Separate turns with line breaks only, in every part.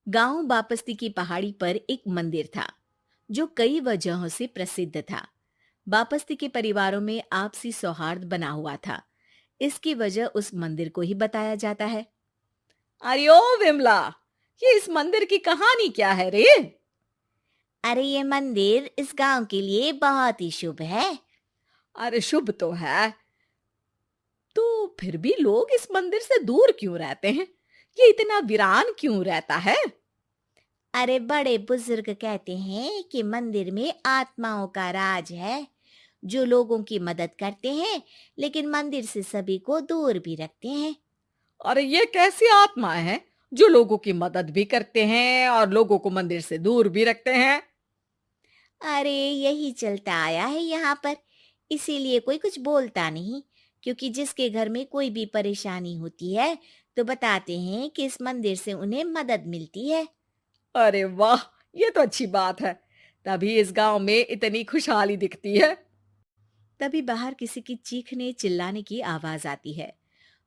गांव बापस्ती की पहाड़ी पर एक मंदिर था जो कई वजहों से प्रसिद्ध था। बापस्ती के परिवारों में आपसी सौहार्द बना हुआ था। इसकी वजह उस मंदिर को ही बताया जाता है।
अरे ओ विमला, ये इस मंदिर की कहानी क्या है रे?
अरे ये मंदिर इस गांव के लिए बहुत ही शुभ है।
अरे शुभ तो है, तो फिर भी लोग इस मंदिर से दूर क्यों रहते हैं? ये इतना वीरान क्यों रहता है?
अरे बड़े बुजुर्ग कहते हैं कि मंदिर में आत्माओं का राज है जो लोगों की मदद करते हैं, लेकिन मंदिर से सभी को दूर भी रखते हैं।
अरे ये कैसी आत्मा है जो लोगों की मदद भी करते हैं और लोगों को मंदिर से दूर भी रखते हैं?
अरे यही चलता आया है यहाँ पर, इसीलिए कोई कुछ बोलता नहीं। क्योंकि जिसके घर में कोई भी परेशानी होती है तो बताते हैं कि इस मंदिर से उन्हें मदद मिलती है।
अरे वाह, ये तो अच्छी बात है। तभी इस गांव में इतनी खुशहाली दिखती है।
तभी बाहर किसी की चीखने चिल्लाने की आवाज आती है।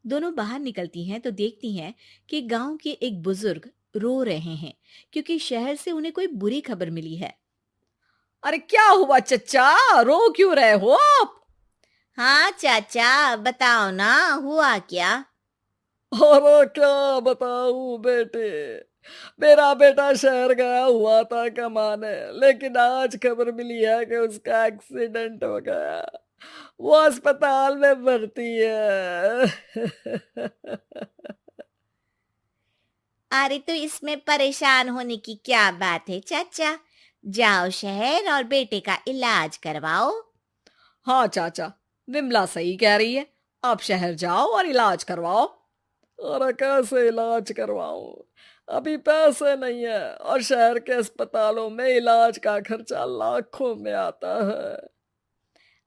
दोनों बाहर निकलती हैं तो देखती हैं कि गांव के एक बुजुर्ग रो रहे हैं क्योंकि शहर से उन्हें कोई बुरी खबर मिली है।
अरे क्या हुआ चच्चा, रो क्यों रहे हो आप?
हाँ चाचा, बताओ ना, हुआ क्या?
अरे क्या बताऊं बेटे, मेरा बेटा शहर गया हुआ था कमाने, लेकिन आज खबर मिली है कि उसका एक्सीडेंट हो गया। वो अस्पताल में भर्ती है।
अरे तो इसमें परेशान होने की क्या बात है चाचा, जाओ शहर और बेटे का इलाज करवाओ।
हाँ चाचा, विमला सही कह रही है। आप शहर जाओ और इलाज करवाओ। अरे कैसे इलाज करवाऊं, अभी पैसे नहीं है और शहर के अस्पतालों में इलाज का खर्चा लाखों में आता है।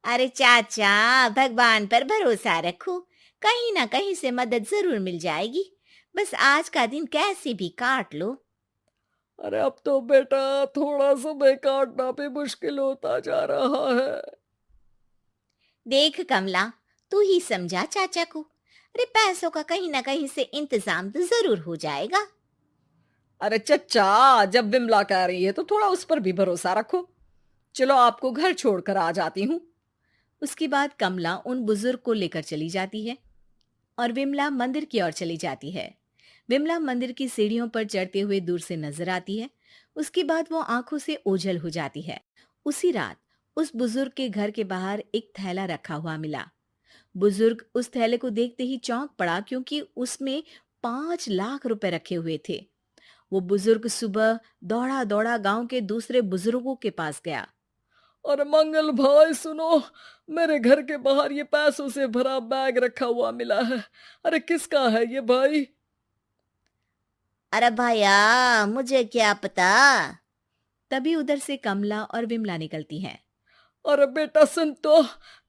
अरे चाचा, भगवान पर भरोसा रखो, कहीं ना कहीं से मदद जरूर मिल जाएगी। बस आज का दिन कैसे भी काट लो।
अरे अब तो बेटा थोड़ा समय काटना भी मुश्किल होता जा रहा है।
देख कमला, तू ही समझा चाचा को। अरे पैसों का कहीं ना कहीं से इंतजाम तो जरूर हो जाएगा।
अरे चच्चा, जब विमला कह रही है तो थोड़ा उस पर भी भरोसा रखो। चलो आपको घर छोड़कर आ जाती हूँ।
उसके बाद कमला उन बुजुर्ग को लेकर चली जाती है और विमला मंदिर की ओर चली जाती है। विमला मंदिर की सीढ़ियों पर चढ़ते हुए दूर से नजर आती है। उसके बाद वो आंखों से ओझल हो जाती है। उसी रात उस बुजुर्ग के घर के बाहर एक थैला रखा हुआ मिला। बुजुर्ग उस थैले को देखते ही चौंक पड़ा क्योंकि उसमें 5 लाख रुपए रखे हुए थे। वो बुजुर्ग सुबह दौड़ा दौड़ा गांव के दूसरे बुजुर्गों के पास गया।
अरे मंगल भाई सुनो, मेरे घर के बाहर ये पैसों से भरा बैग रखा हुआ मिला है। अरे किसका है ये भाई?
अरे भैया, मुझे क्या पता। तभी उधर से कमला और विमला निकलती हैं।
अरे बेटा सुन तो,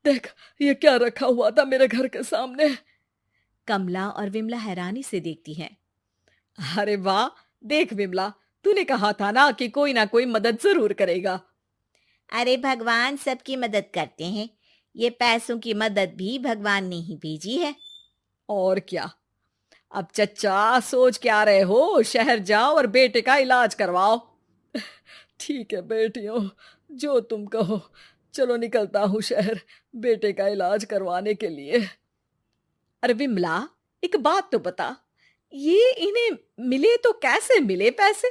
देख ये क्या रखा हुआ था मेरे घर के सामने।
कमला और विमला हैरानी से देखती हैं।
अरे वाह, देख विमला, तूने कहा था ना कि कोई ना कोई मदद जरूर करेगा।
अरे भगवान सबकी मदद करते हैं, ये पैसों की मदद भी भगवान ने ही भेजी है।
और क्या। अब चच्चा सोच क्या रहे हो, शहर जाओ और बेटे का इलाज करवाओ। ठीक है बेटियों, जो तुम कहो। चलो निकलता हूँ शहर बेटे का इलाज करवाने के लिए। अरे विमला, एक बात तो बता, ये इन्हें मिले तो कैसे मिले पैसे?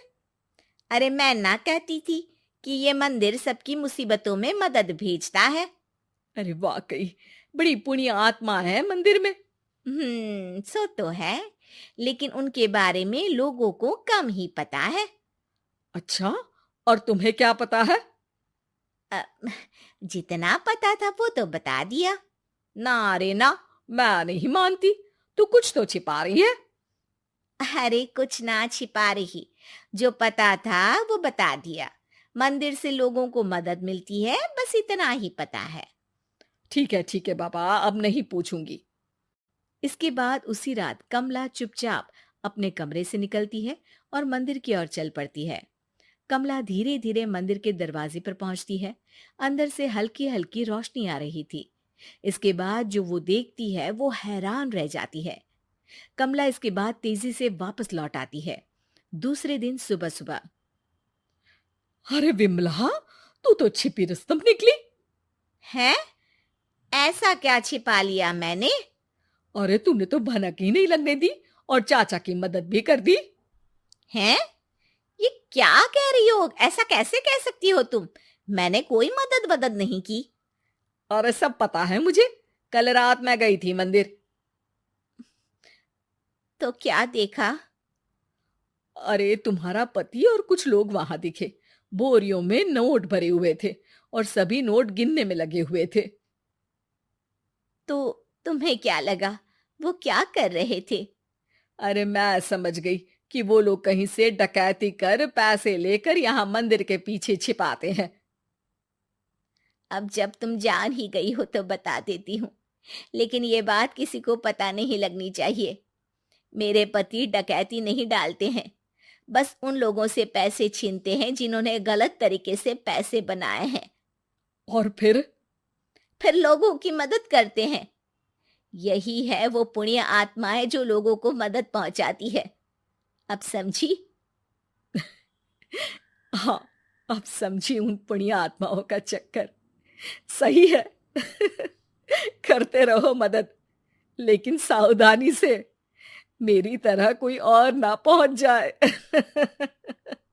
अरे मैं ना कहती थी कि ये मंदिर सबकी मुसीबतों में मदद भेजता है।
अरे वाकई बड़ी पुण्य आत्मा है मंदिर में।
सो तो है, लेकिन उनके बारे में लोगों को कम ही पता है।
अच्छा, और तुम्हें क्या पता है?
अ, जितना पता था वो तो बता दिया।
ना रे ना, मैं नहीं मानती। तू कुछ तो छिपा रही है।
अरे कुछ ना छिपा रही, जो पता था वो बता दिया। मंदिर से लोगों को मदद मिलती है, बस इतना ही पता है।
ठीक है बाबा, अब नहीं पूछूंगी।
इसके बाद उसी रात कमला चुपचाप अपने कमरे से निकलती है और मंदिर की ओर चल पड़ती है। कमला धीरे धीरे मंदिर के दरवाजे पर पहुंचती है। अंदर से हल्की हल्की रोशनी आ रही थी। इसके बाद जो वो देखती है वो हैरान रह जाती है। कमला इसके बाद तेजी से वापस लौट आती है। दूसरे दिन सुबह सुबह।
अरे विमला, तू तो छिपी रुस्तम निकली।
है? ऐसा क्या छिपा लिया मैंने?
अरे तूने तो भनक ही नहीं लगने दी और चाचा की मदद भी कर दी।
हैं? ये क्या कह रही हो? ऐसा कैसे कह सकती हो तुम? मैंने कोई मदद वदद नहीं की।
अरे सब पता है मुझे, कल रात मैं गई थी मंदिर।
तो क्या देखा?
अरे तुम्हारा पति और कुछ लोग वहां दिखे। बोरियों में नोट भरे हुए थे और सभी नोट गिनने में लगे हुए थे।
तो तुम्हें क्या लगा? वो क्या कर रहे थे?
अरे मैं समझ गई कि वो लोग कहीं से डकैती कर पैसे लेकर यहाँ मंदिर के पीछे छिपाते हैं।
अब जब तुम जान ही गई हो तो बता देती हूँ, लेकिन ये बात किसी को पता नहीं लगनी चाहिए। मेरे पति डकैती नहीं डालते हैं, बस उन लोगों से पैसे छीनते हैं जिन्होंने गलत तरीके से पैसे बनाए हैं।
और
फिर लोगों की मदद करते हैं। यही है वो पुण्य आत्माएं जो लोगों को मदद पहुंचाती है। अब समझी?
हाँ, अब समझी उन पुण्य आत्माओं का चक्कर। सही है। करते रहो मदद, लेकिन सावधानी से, मेरी तरह कोई और ना पहुंच जाए।